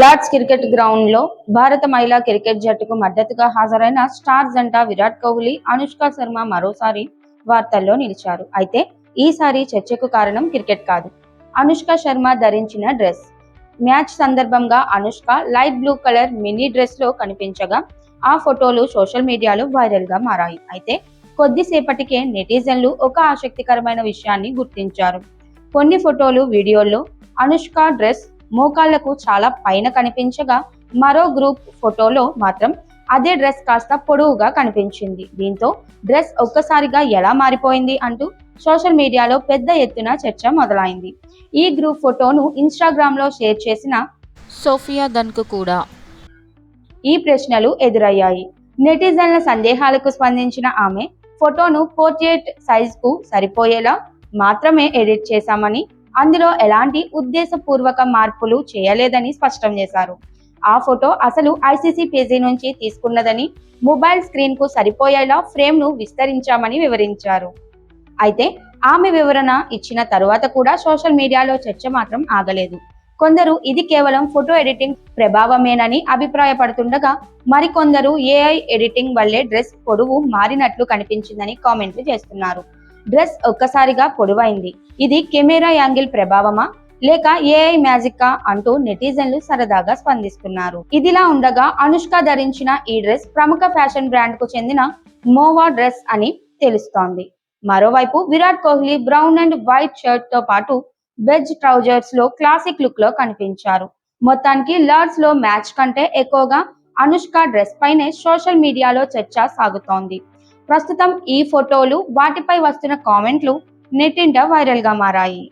Lord's cricket ground లో భారత మహిళా క్రికెట్ జట్టుకు మద్దతుగా హాజరైన స్టార్ జంట విరాట్ కోహ్లీ, అనుష్క శర్మ మరోసారి వార్తల్లో నిలిచారు. అయితే ఈసారి చర్చకు కారణం క్రికెట్ కాదు, అనుష్క శర్మ ధరించిన డ్రెస్. మ్యాచ్ సందర్భంగా Anushka light blue colour mini dress లో కనిపించగా ఆ ఫోటోలు సోషల్ మీడియాలో వైరల్ గా మారాయి. అయితే కొద్దిసేపటికే నెటిజన్లు ఒక ఆసక్తికరమైన విషయాన్ని గుర్తించారు. కొన్ని ఫోటోలు, వీడియోల్లో అనుష్క డ్రెస్ మోకాళ్లకు చాలా పైన కనిపించగా, మరో గ్రూప్ ఫోటోలో మాత్రం అదే డ్రెస్ కాస్త పొడవుగా కనిపించింది. దీంతో డ్రెస్ ఒక్కసారిగా ఎలా మారిపోయింది అంటూ సోషల్ మీడియాలో పెద్ద ఎత్తున చర్చ మొదలైంది. ఈ గ్రూప్ ఫోటోను ఇన్స్టాగ్రామ్ లో షేర్ చేసిన సోఫియా ధన్కు కూడా ఈ ప్రశ్నలు ఎదురయ్యాయి. నెటిజన్ల సందేహాలకు స్పందించిన ఆమె, ఫోటోను పోర్ట్రేట్ సైజ్కు సరిపోయేలా మాత్రమే ఎడిట్ చేశామని, అందులో ఎలాంటి ఉద్దేశపూర్వక మార్పులు చేయలేదని స్పష్టం చేశారు. ఆ ఫోటో అసలు ఐసీసీ పేజీ నుంచి తీసుకున్నదని, మొబైల్ స్క్రీన్ కు సరిపోయేలా ఫ్రేమ్ ను విస్తరించామని వివరించారు. అయితే ఆమె వివరణ ఇచ్చిన తరువాత కూడా సోషల్ మీడియాలో చర్చ మాత్రం ఆగలేదు. కొందరు ఇది కేవలం ఫోటో ఎడిటింగ్ ప్రభావమేనని అభిప్రాయపడుతుండగా, మరికొందరు ఏఐ ఎడిటింగ్ వల్లే డ్రెస్ పొడవు మారినట్లు కనిపించిందని కామెంట్లు చేస్తున్నారు. డ్రెస్ ఒక్కసారిగా పొడవైంది, ఇది కెమెరా యాంగిల్ ప్రభావమా లేక ఏఐ మ్యాజికా అంటూ నెటిజన్లు సరదాగా స్పందిస్తున్నారు. ఇదిలా ఉండగా అనుష్క ధరించిన ఈ డ్రెస్ ప్రముఖ ఫ్యాషన్ బ్రాండ్ కు చెందిన మోవా డ్రెస్ అని తెలుస్తోంది. మరోవైపు Virat Kohli brown and white shirt తో పాటు బెజ్ ట్రౌజర్స్ లో క్లాసిక్ లుక్ లో కనిపించారు. మొత్తానికి లార్డ్స్ లో మ్యాచ్ కంటే ఎక్కువగా అనుష్క డ్రెస్ పైనే సోషల్ మీడియాలో చర్చ సాగుతోంది. ప్రస్తుతం ఈ ఫోటోలు, వాటిపై వస్తున్న కామెంట్లు నెట్టింట వైరల్ గా మారాయి.